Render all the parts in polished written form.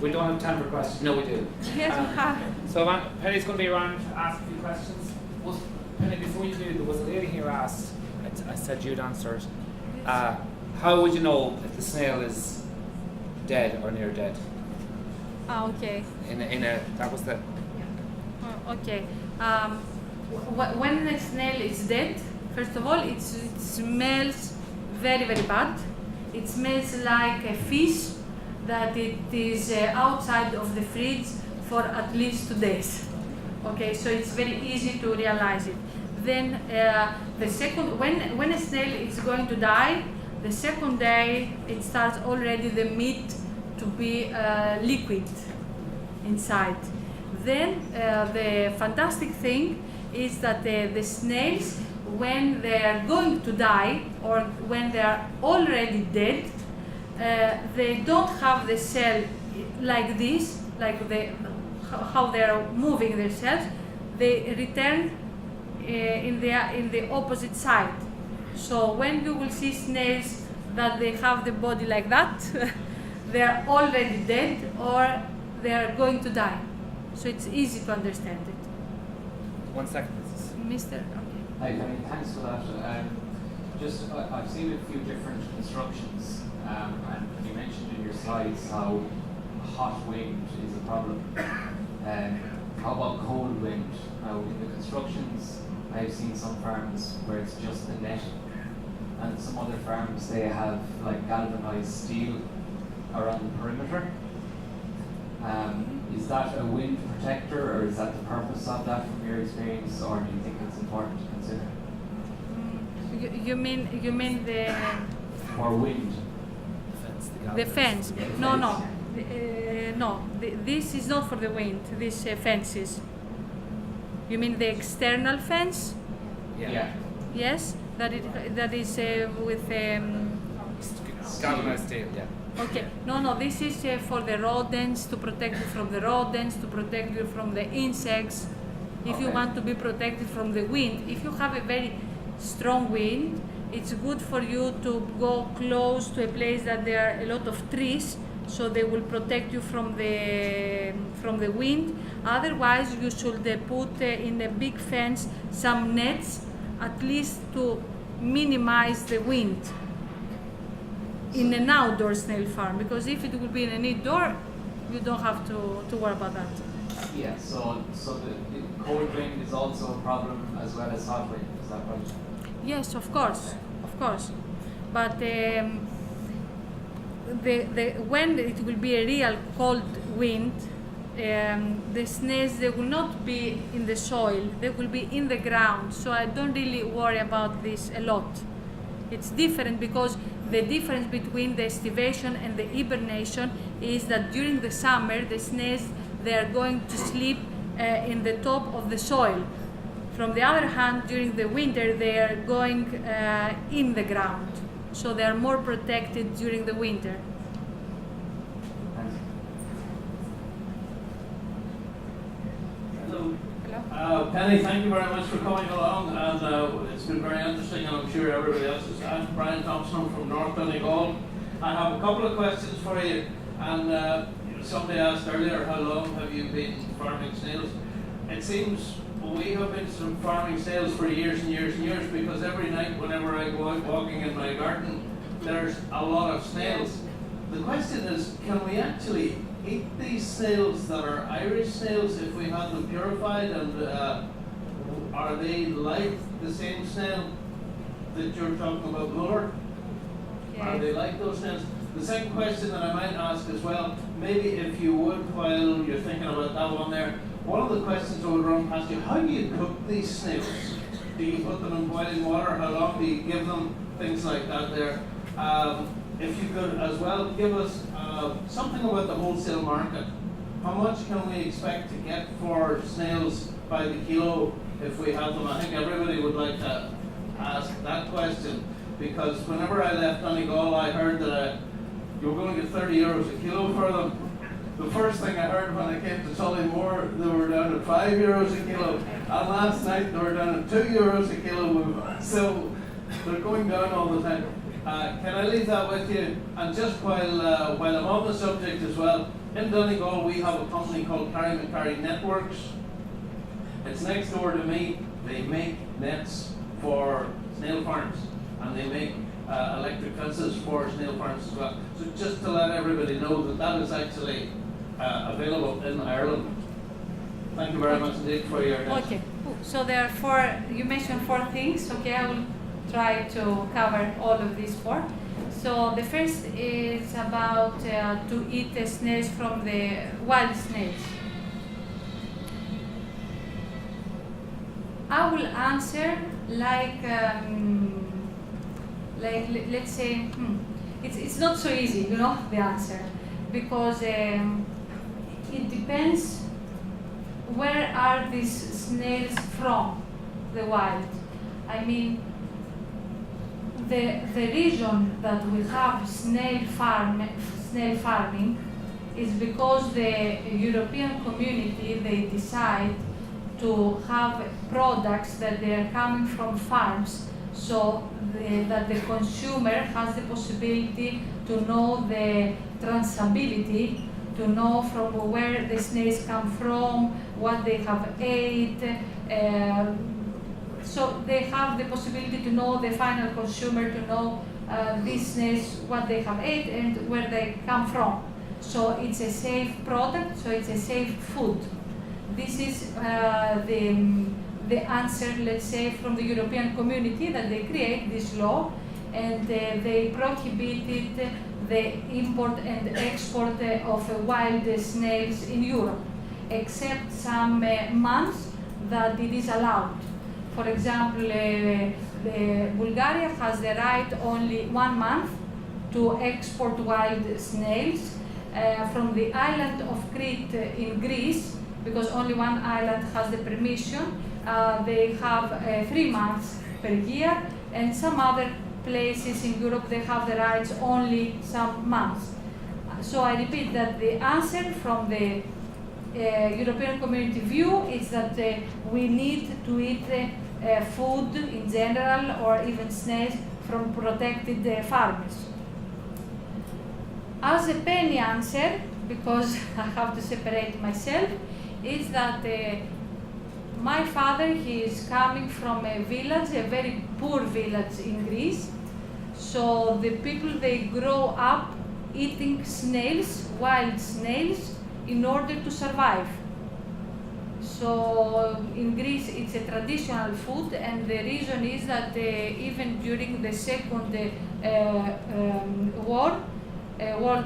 We don't have time for questions. No, we do. Yes, we have. So Penny's going to be around to ask a few questions. Penny, before you do, there was a lady here who asked, I said you'd answer it. How would you know if the snail is dead or near dead? Okay. That was the... Okay. When the snail is dead, first of all, it smells very, very bad. It smells like a fish that it is outside of the fridge for at least 2 days. Okay, so it's very easy to realize it. Then the second, when a snail is going to die, the second day it starts already the meat to be liquid inside. Then the fantastic thing is that the snails, when they are going to die or when they are already dead, they don't have the cell like this, like how they are moving themselves. They return in the opposite side. So when you will see snails that they have the body like that, they are already dead or they are going to die. So it's easy to understand it. 1 second, please. Mr. Okay. Hi, Penny, thanks for that. I've seen a few different constructions, and you mentioned in your slides how hot wind is a problem. How about cold wind? Now, in the constructions, I've seen some farms where it's just the net, and some other farms, they have like galvanized steel around the perimeter. Is that a wind protector, or is that the purpose of that from your experience, or do you think it's important to consider? You mean the... Or wind? The fence? No. No. This is not for the wind. These fences. You mean the external fence? Yeah. Yes. That is with. Galvanized steel. Yeah. Okay. No. This is for the rodents, to protect you from the rodents, to protect you from the insects. If you want to be protected from the wind, if you have a very strong wind, it's good for you to go close to a place that there are a lot of trees, so they will protect you from the wind. Otherwise, you should put in a big fence some nets, at least to minimize the wind in an outdoor snail farm, because if it will be in an indoor, you don't have to worry about that. Yeah, so the cold wind is also a problem as well as hot wind, is that right? Yes, of course. But when it will be a real cold wind, the snails, they will not be in the soil, they will be in the ground. So I don't really worry about this a lot. It's different because the difference between the estivation and the hibernation is that during the summer, the snails, they are going to sleep in the top of the soil. From the other hand, during the winter, they are going in the ground. So they are more protected during the winter. Hello. Penny, thank you very much for coming along, and it's been very interesting, and I'm sure everybody else is. I'm Brian Thompson from North Donegal. I have a couple of questions for you, and somebody asked earlier, how long have you been farming snails? It seems we have been farming snails for years and years and years, because every night whenever I go out walking in my garden, there's a lot of snails. The question is, can we actually eat these snails that are Irish snails if we have them purified, and are they like the same snail that you're talking about, Muller? Okay. Are they like those snails? The second question that I might ask as well, maybe if you would, while you're thinking about that one there, one of the questions I would run past you, how do you cook these snails? Do you put them in boiling water? How long do you give them? Things like that there. If you could as well give us something about the wholesale market. How much can we expect to get for snails by the kilo if we have them? I think everybody would like to ask that question, because whenever I left Donegal, I heard that you were going to get 30 euros a kilo for them. The first thing I heard when I came to Tullymore, they were down at 5 euros a kilo, and last night they were down at 2 euros a kilo. So they're going down all the time. Can I leave that with you? And just while I'm on the subject as well, in Donegal we have a company called Carry McCarry Networks. It's next door to me. They make nets for snail farms, and they make electric fences for snail farms as well. So just to let everybody know that that is actually available in Ireland. Thank you very much indeed for your attention. Okay, so there are four, you mentioned 4 things. Okay, I will try to cover all of these 4. So the first is about to eat the snails from the wild snails. I will answer like let's say, it's not so easy, you know, the answer, because it depends where are these snails from, the wild. I mean, the reason that we have snail farming is because the European community, they decide to have products that they are coming from farms, so that the consumer has the possibility to know the traceability, to know from where the snails come from, what they have ate. So they have the possibility to know the final consumer, to know these snails, what they have ate and where they come from. So it's a safe product, so it's a safe food. This is the answer, let's say, from the European community, that they create this law, and they prohibited the import and export of wild snails in Europe, except some months that it is allowed. For example, Bulgaria has the right only 1 month to export wild snails from the island of Crete in Greece, because only one island has the permission. They have 3 months per year, and some other places in Europe, they have the rights only some months. So I repeat that the answer from the European community view is that we need to eat food in general, or even snails, from protected farmers. As a penny answer, because I have to separate myself, is that my father, he is coming from a village, a very poor village in Greece. So the people, they grow up eating snails, wild snails, in order to survive. So in Greece, it's a traditional food, and the reason is that even during the Second World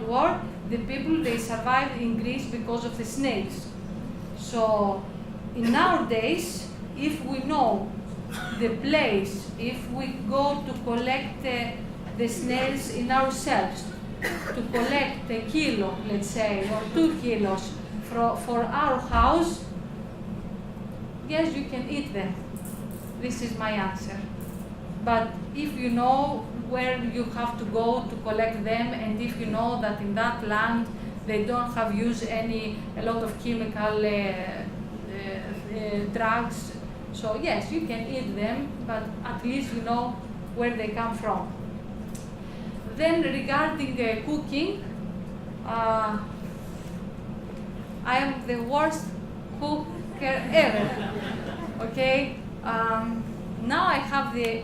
War, the people, they survived in Greece because of the snails. So in our days, if we know the place, if we go to collect the snails in ourselves, to collect a kilo, let's say, or 2 kilos for our house, yes, you can eat them. This is my answer. But if you know where you have to go to collect them, and if you know that in that land they don't have used a lot of chemical drugs, so yes, you can eat them, but at least you know where they come from. Then regarding cooking, I am the worst cooker ever. Okay, now I have the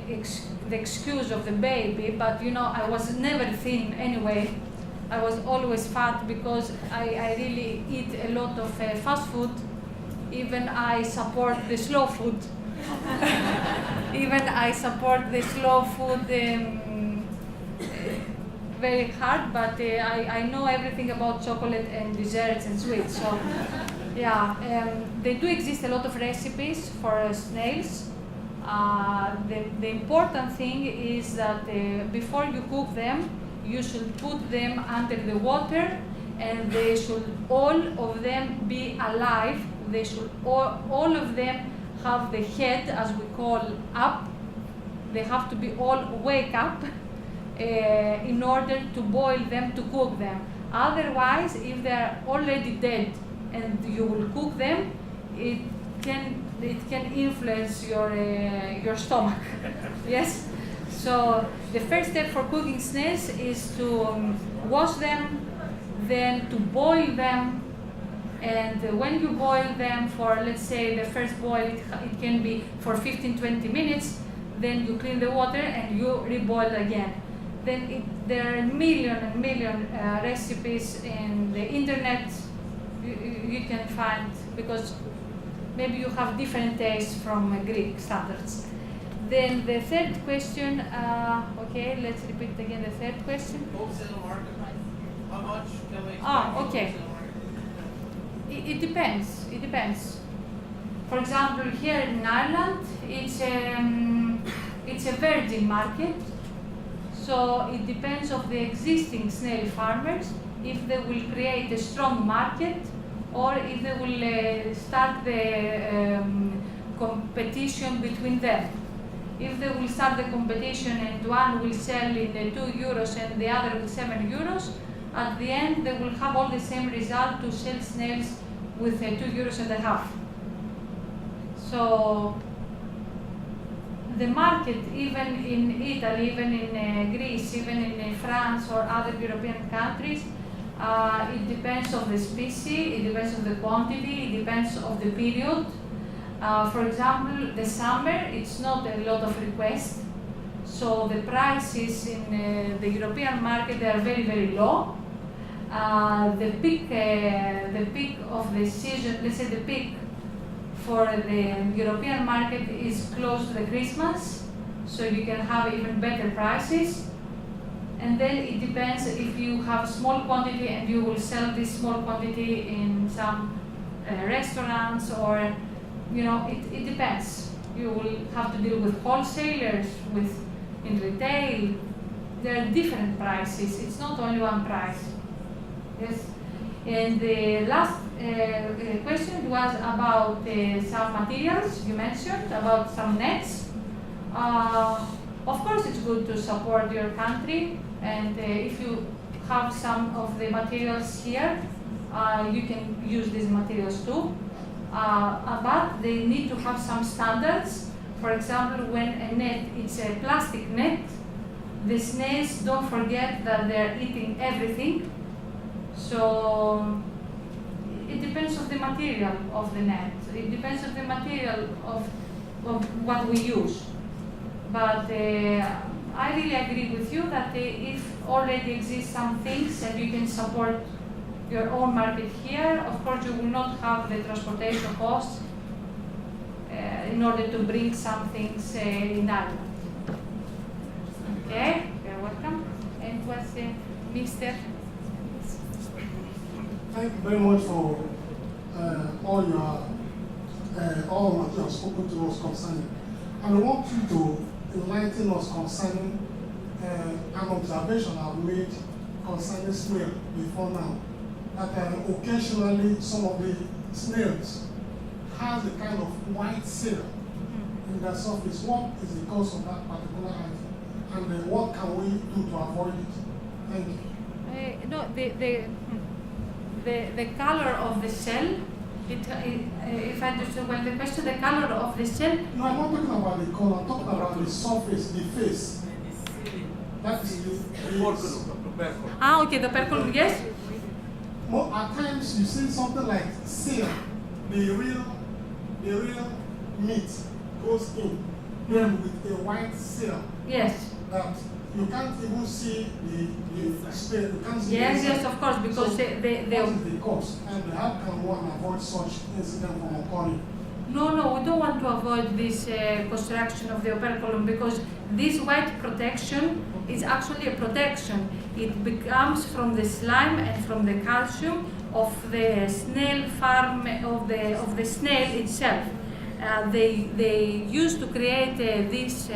excuse of the baby, but you know, I was never thin anyway. I was always fat because I really eat a lot of fast food. Even I support the slow food. Even I support the slow food very hard, but I know everything about chocolate and desserts and sweets. So yeah, there do exist a lot of recipes for snails. The important thing is that before you cook them, you should put them under the water, and they should all of them be alive. They should all of them have the head, as we call, up. They have to be all wake up in order to boil them, to cook them. Otherwise, if they are already dead and you will cook them, it can influence your stomach. Yes. So the first step for cooking snails is to wash them, then to boil them, and when you boil them for, let's say, the first boil, it can be for 15-20 minutes, then you clean the water and you reboil again. Then there are a million recipes in the internet you can find, because maybe you have different tastes from Greek standards. Then the third question, okay, let's repeat again the third question. Wholesale market. How much can we expect? Okay. It depends. It depends. For example, here in Ireland, it's a virgin market, so it depends on the existing snail farmers if they will create a strong market or if they will start the competition between them. If they will start the competition and one will sell in €2 and the other with €7, at the end they will have all the same result to sell snails with €2.50. So the market, even in Italy, even in Greece, even in France or other European countries, it depends on the species, it depends on the quantity, it depends on the period. For example, the summer, it's not a lot of requests, so the prices in the European market, they are very low. The peak of the season, let's say the peak for the European market is close to the Christmas, so you can have even better prices. And then it depends if you have small quantity and you will sell this small quantity in some restaurants, or it depends. You will have to deal with wholesalers, in retail. There are different prices. It's not only one price. Yes. And the last question was about some materials you mentioned, about some nets. Of course, it's good to support your country, and if you have some of the materials here, you can use these materials too. But they need to have some standards. For example, when a net, it's a plastic net, the snails don't forget that they're eating everything. So it depends on the material of the net. It depends on the material of what we use. But I really agree with you that if already exist some things and you can support your own market here, of course you will not have the transportation costs in order to bring some things in Ireland. Okay, you're welcome. And what's Mr. Thank you very much for all what you have spoken to us concerning. And I want you to enlighten us concerning an observation I've made concerning snail before now. That occasionally some of the snails has a kind of white seal in their surface. What is the cause of that particular item? And what can we do to avoid it? Thank you. No, the color of the shell, if I understand well the question, the color of the shell. No, I'm not talking about the color, I'm talking about the surface, the face. That is the Okay, the operculum, yes. Well, at times you see something like seal, the real meat goes in, then with a white seal. Yes. That you can't even see the snail. You can't see yes, of course, because so what is the cause, and how can one avoid such incident from occurring? No, we don't want to avoid this construction of the operculum, because this white protection is actually a protection. It becomes from the slime and from the calcium of the snail farm, of the snail itself. They used to create this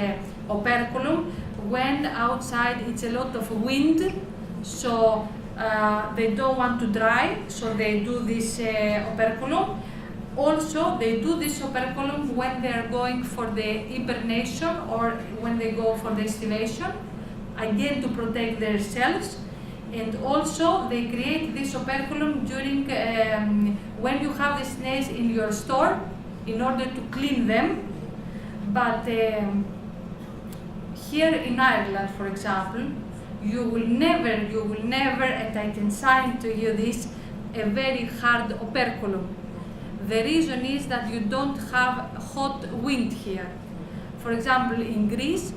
operculum when outside it's a lot of wind, so they don't want to dry, so they do this operculum. Also, they do this operculum when they are going for the hibernation or when they go for the estivation, again to protect their cells. And also, they create this operculum during when you have the snails in your store in order to clean them. But here in Ireland, for example, you will never, and I can sign to you this, a very hard operculum. The reason is that you don't have hot wind here. For example, in Greece,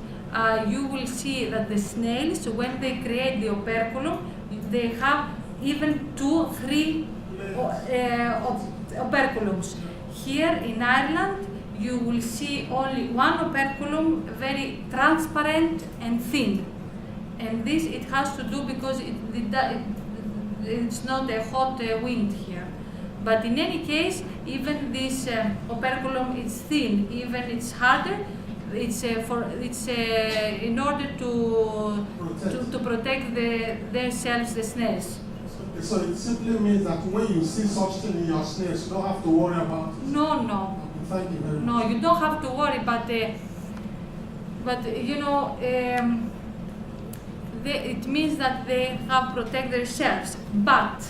you will see that the snails, when they create the operculum, they have even 2, 3 operculums. Here in Ireland, you will see only one operculum, very transparent and thin. And this, it has to do because it's not a hot wind here. But in any case, even this operculum is thin, even it's harder. It's in order to protect their cells, the snails. So it simply means that when you see such thing in your snails, you don't have to worry about it. No. Thank you very much. No, you don't have to worry, but you know, it means that they have protect themselves. But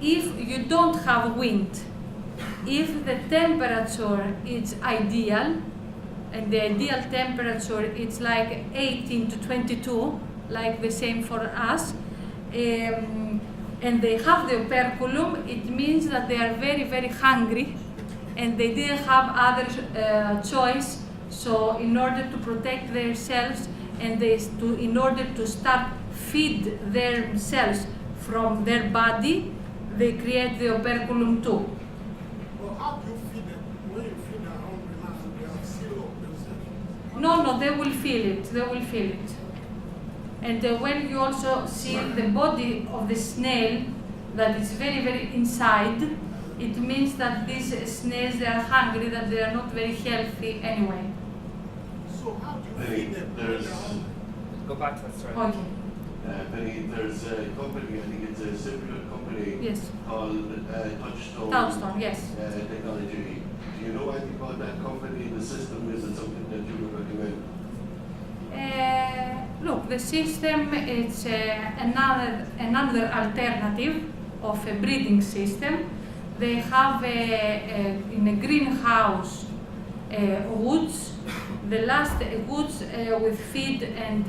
if you don't have wind, if the temperature is ideal, and the ideal temperature is like 18 to 22, like the same for us, and they have the operculum, it means that they are very, very hungry, and they didn't have other choice. So in order to protect themselves, and in order to start feed themselves from their body, they create the operculum too. Well, how do you feed them? When you feed them hungry now, they are still up themselves. No, they will feel it. They will feel it. And when you also see the body of the snail, that is very, very inside, it means that these snails, they are hungry, that they are not very healthy anyway. So how do you feed them? Go back to that story. Okay. Penny, there's a company, I think it's a similar company Yes. called Touchstone Touchstone, yes. Technology. Do you know anything about that company, the system? Is it something that you would recommend? Look, the system is another alternative of a breeding system. They have in a greenhouse woods, the last woods with feed and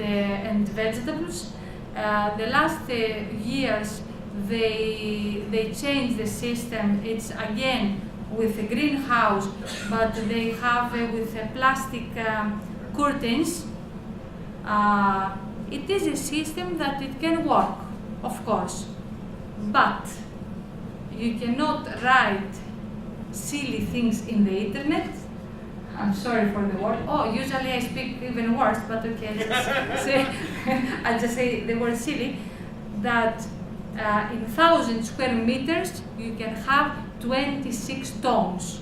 vegetables. The last years they changed the system. It's again with a greenhouse, but they have with plastic curtains. It is a system that it can work, of course, but you cannot write silly things in the internet. I'm sorry for the word. Oh, usually I speak even worse, but okay, I'll just say the word silly. That in 1,000 square meters you can have 26 tones.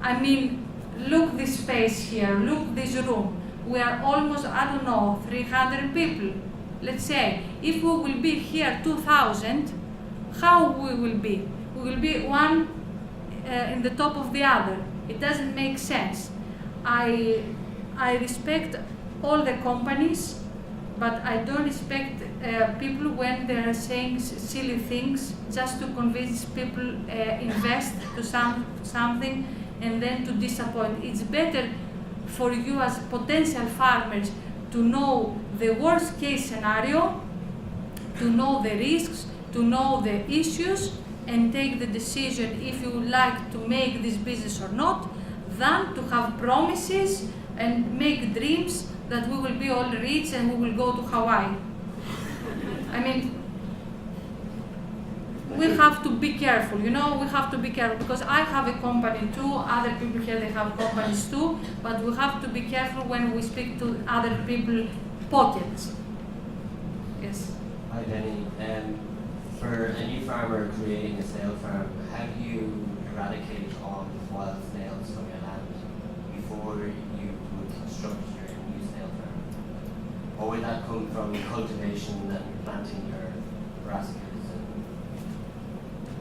I mean, look this space here, look this room. We are almost, 300 people. Let's say, if we will be here 2,000, how we will be? We will be one in the top of the other. It doesn't make sense. I respect all the companies, but I don't respect people when they are saying silly things just to convince people invest to something and then to disappoint. It's better for you as potential farmers to know the worst case scenario, to know the risks, to know the issues, and take the decision if you would like to make this business or not, than to have promises and make dreams that we will be all rich and we will go to Hawaii. I mean, we have to be careful, we have to be careful, because I have a company too, other people here, they have companies too, but we have to be careful when we speak to other people's pockets. Yes? Hi Penny, for a new farmer creating a snail farm, how do you eradicate all the wild snails from your land before you would construct your new snail farm? Or would that come from cultivation and planting your brassicas?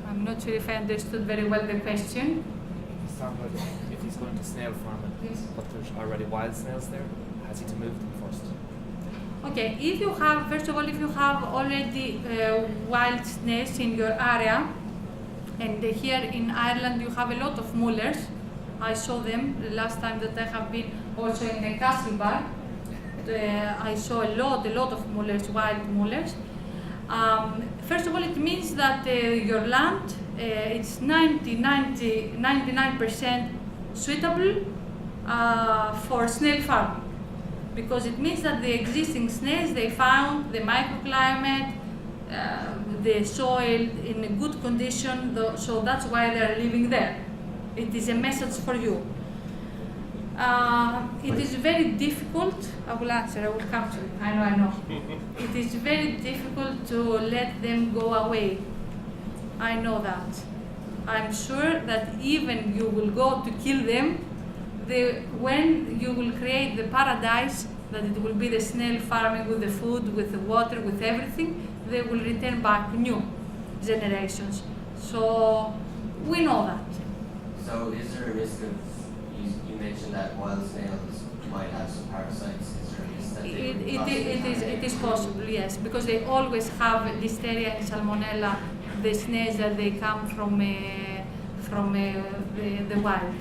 I'm not sure if I understood very well the question. He's talking about if he's going to snail farming, Yes. but there's already wild snails there, has he to move them first? Okay, if you have, first of all, if you have already wild snails in your area, and here in Ireland you have a lot of mullers. I saw them the last time that I have been also in the castle bar. I saw a lot of mullers, wild mullers. First of all, it means that your land it's 99% suitable for snail farming, because it means that the existing snails, they found the microclimate, the soil in a good condition, so that's why they are living there. It is a message for you. It is very difficult, I will answer, I will come to it, I know. It is very difficult to let them go away. I know that. I'm sure that even you will go to kill them, when you will create the paradise, that it will be the snail farming with the food, with the water, with everything, they will return back new generations. So we know that. So is there a risk of, you mentioned that wild snails might have some parasites, is there a risk that it is possible, yes, because they always have listeria and salmonella, the snails that they come from the wild.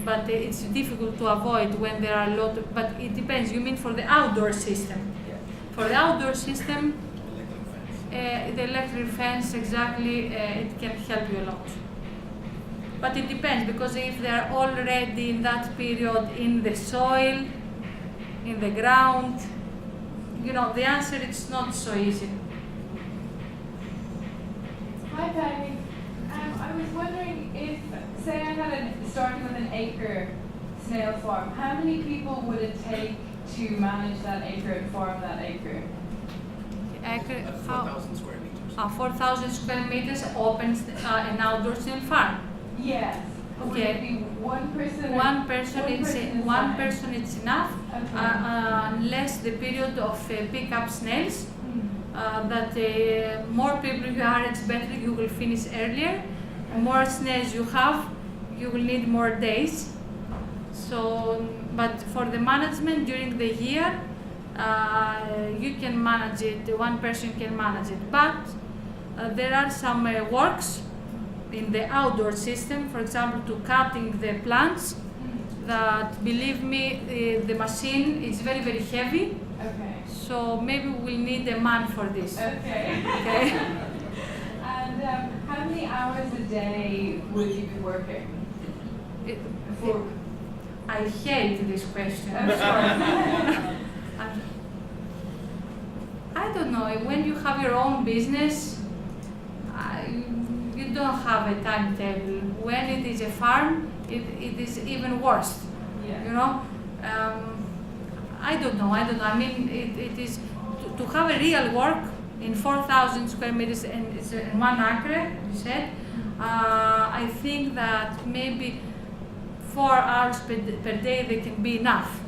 But it's difficult to avoid when there are a lot of, but it depends. You mean for the outdoor system? Yeah. For the outdoor system, the electric fence, exactly, it can help you a lot. But it depends, because if they are already in that period in the soil, in the ground, you know, the answer is not so easy. Hi, Penny. I was wondering if, say I had starting with an acre snail farm, how many people would it take to manage that acre and farm that acre? 4,000 square meters. 4,000 square meters opens an outdoor snail farm. Yes. Would Okay. it be one person? One person, is it's enough, Okay. unless the period of pick-up snails. Hmm. That more people you are, it's better, you will finish earlier. More snails you have, you will need more days. So, but for the management during the year, you can manage it, one person can manage it. But there are some works in the outdoor system, for example, to cutting the plants, that, believe me, the machine is very, very heavy. Okay. So maybe we'll need a man for this. Okay. Okay. And how many hours a day would you be working? I hate this question. Of course. I don't know. When you have your own business, you don't have a timetable. When it is a farm, it is even worse. Yeah. You know. I don't know. I mean, it is to have a real work in 4,000 square meters and it's in 1 acre. You said. I think that maybe 4 hours per day they can be enough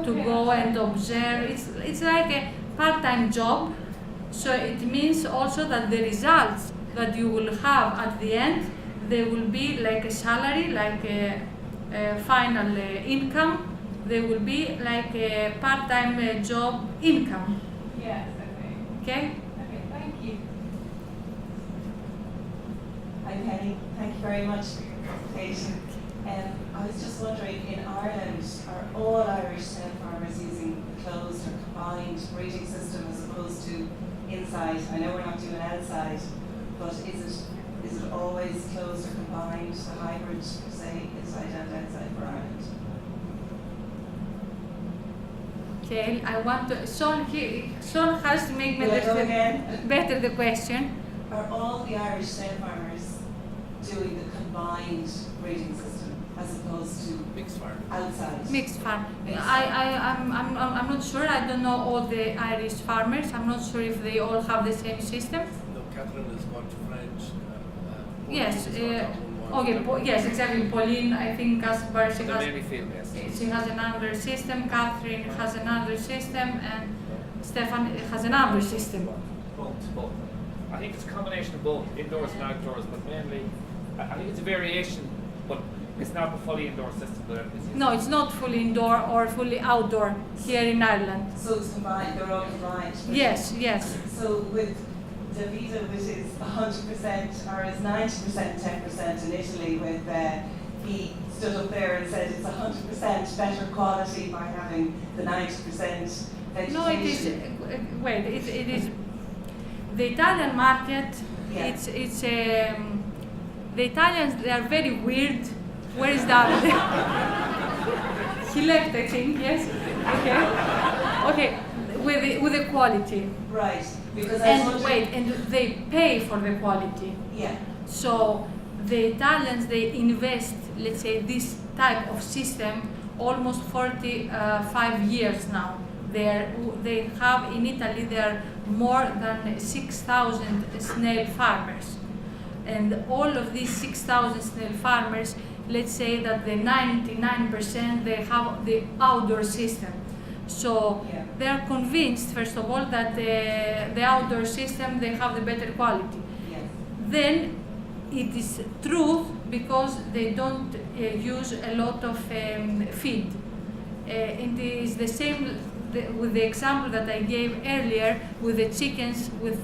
to go and observe. It's like a part-time job. So it means also that the results that you will have at the end, they will be like a salary, like a final income. They will be like a part-time job income. Yes, okay. Okay? Okay, thank you. Hi Penny, thank you very much for your presentation. I was just wondering, in Ireland, are all Irish snail farmers using closed or combined breeding system as opposed to inside? I know we're not doing outside, but is it always closed or combined, the hybrid, say, inside and outside for Ireland? Okay, I want to. Sean has to make me Will I go again? better the question. Are all the Irish snail farmers doing the combined breeding system as opposed to Mixed farm. outside? Mixed farm. Mixed I'm not sure. I don't know all the Irish farmers. I'm not sure if they all have the same system. No, Catherine has gone to French. Yes. Okay. Yes, exactly. Pauline, I think, Caspar, she They're has. mainly field based. She has another system. Catherine has another system, and Stefan has another system. Both. I think it's a combination of both, indoors and outdoors, but mainly, I think it's a variation, but it's not a fully indoor system that everybody's using. No, it's not fully indoor or fully outdoor here in Ireland. So it's combined, they're all combined? Yes, yes. So with Davida, which is 100%, or is 90%, 10% in Italy, with he stood up there and said it's 100% better quality by having the 90% vegetation. No, it is. Wait, it is the Italian market. Yeah. It's the Italians. They are very weird. Where is David? He left, I think. Yes. Okay. With the quality. Right. Because I was wondering. And they pay for the quality. Yeah. So the Italians, they invest, let's say, this type of system almost 45 years now. They have in Italy there are more than 6,000 snail farmers, and all of these 6,000 snail farmers, let's say that the 99% they have the outdoor system. So they are convinced, first of all, that the outdoor system they have the better quality. Yes. Then it is true because they don't use a lot of feed. It is the same with the example that I gave earlier with the chickens, with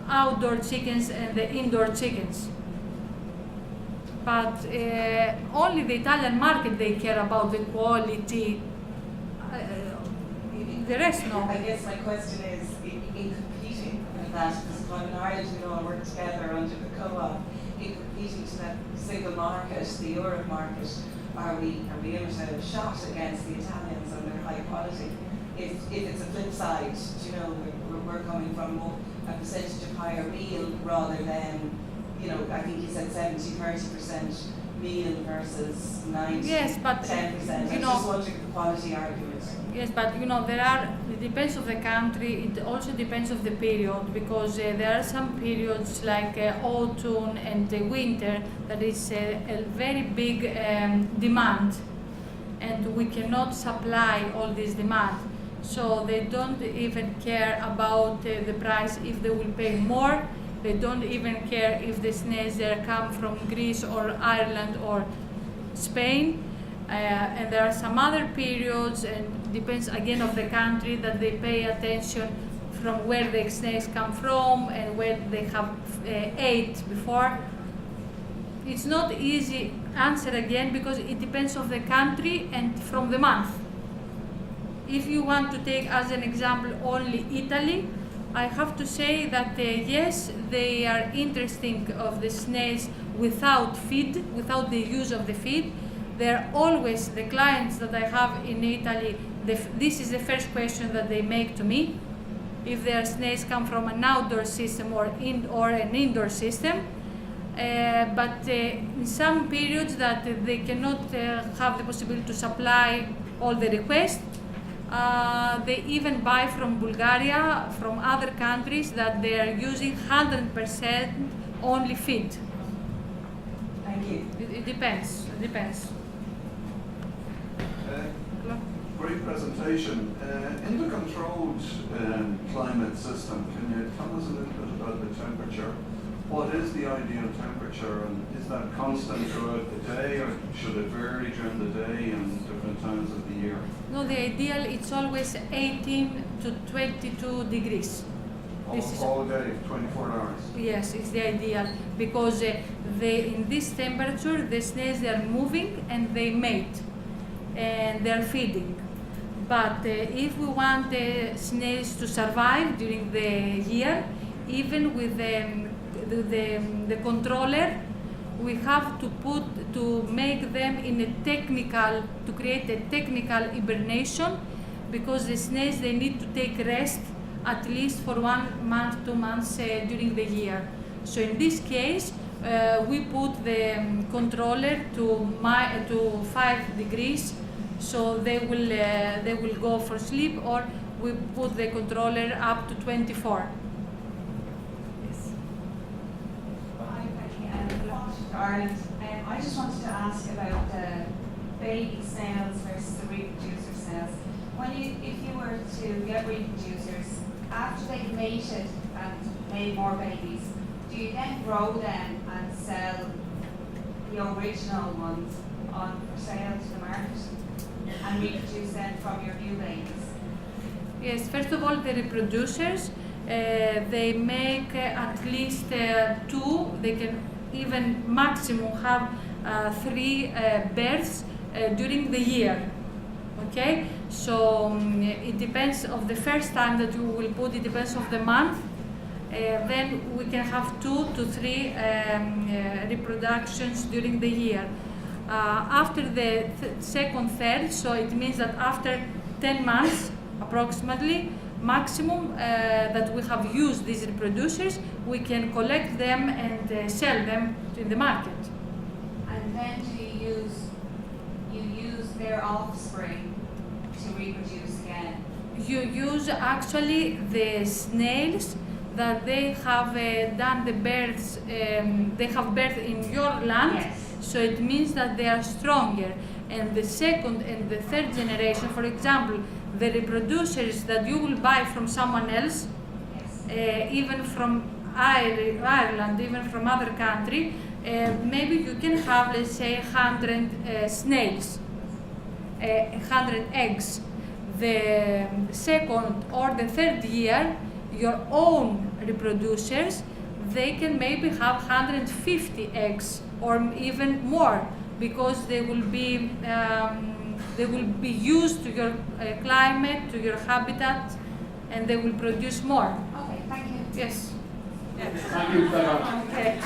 outdoor chickens and the indoor chickens. But only the Italian market, they care about the quality. The rest, no. I guess my question is, in competing with that, because in Ireland we all work together under the co-op, in competing to that single market, the Europe market, are we able to have a shot against the Italians on their high quality? If it's a flip side, you know, we're coming from a percentage of higher meal rather than, you know, I think you said 30% meal versus 90, yes, but 10%. You know, I'm just wondering the quality argument. Yes, but you know, it depends of the country, it also depends of the period, because there are some periods like autumn and winter that is a very big demand, and we cannot supply all this demand. So they don't even care about the price, if they will pay more. They don't even care if the snails come from Greece or Ireland or Spain. And there are some other periods, and depends again of the country, that they pay attention from where the snails come from and where they have ate before. It's not easy answer again, because it depends of the country and from the month. If you want to take as an example only Italy, I have to say that yes, they are interesting of the snails without feed, without the use of the feed. They're always, the clients that I have in Italy, this is the first question that they make to me, if their snails come from an outdoor system or an indoor system. But in some periods that they cannot have the possibility to supply all the requests, they even buy from Bulgaria, from other countries, that they are using 100% only feed. Thank you. It depends. It depends. Great presentation. In the controlled climate system, can you tell us a little bit about the temperature? What is the ideal temperature, and is that constant throughout the day, or should it vary during the day and different times of the year? No, the ideal, it's always 18 to 22 degrees. All day, 24 hours? Yes, it's the ideal, because in this temperature, the snails, they are moving and they mate, and they are feeding. But if we want the snails to survive during the year, even with the controller, we have to make them in to create a technical hibernation, because the snails, they need to take rest at least for 1 month, 2 months during the year. So in this case, we put the controller to 5 degrees, so they will go for sleep, or we put the controller up to 24. Yes. Hi, Penny. Ireland. I just wanted to ask about the baby snails versus the reproducer snails. If you were to get reproducers, after they've mated and made more babies, do you then grow them and sell the original ones for sale to the market and reproduce them from your new babies? Yes, first of all, the reproducers, they make at least 2, they can even maximum have 3 births during the year. Okay, so it depends of the first time that you will put. It depends of the month. Then we can have 2 to 3 reproductions during the year. After the second third, so it means that after 10 months approximately, maximum that we have used these reproducers, we can collect them and sell them in the market. And then do you use their offspring to reproduce again? You use actually the snails that they have done the births, they have birth in your land, Yes. so it means that they are stronger. And the second and the third generation, for example, the reproducers that you will buy from someone else, Yes. even from Ireland, even from other country, maybe you can have, let's say, 100 snails, 100 eggs. The second or the third year, your own reproducers, they can maybe have 150 eggs or even more, because they will be used to your climate, to your habitat, and they will produce more. Okay, thank you. Yes. Thank you, Clara. Okay.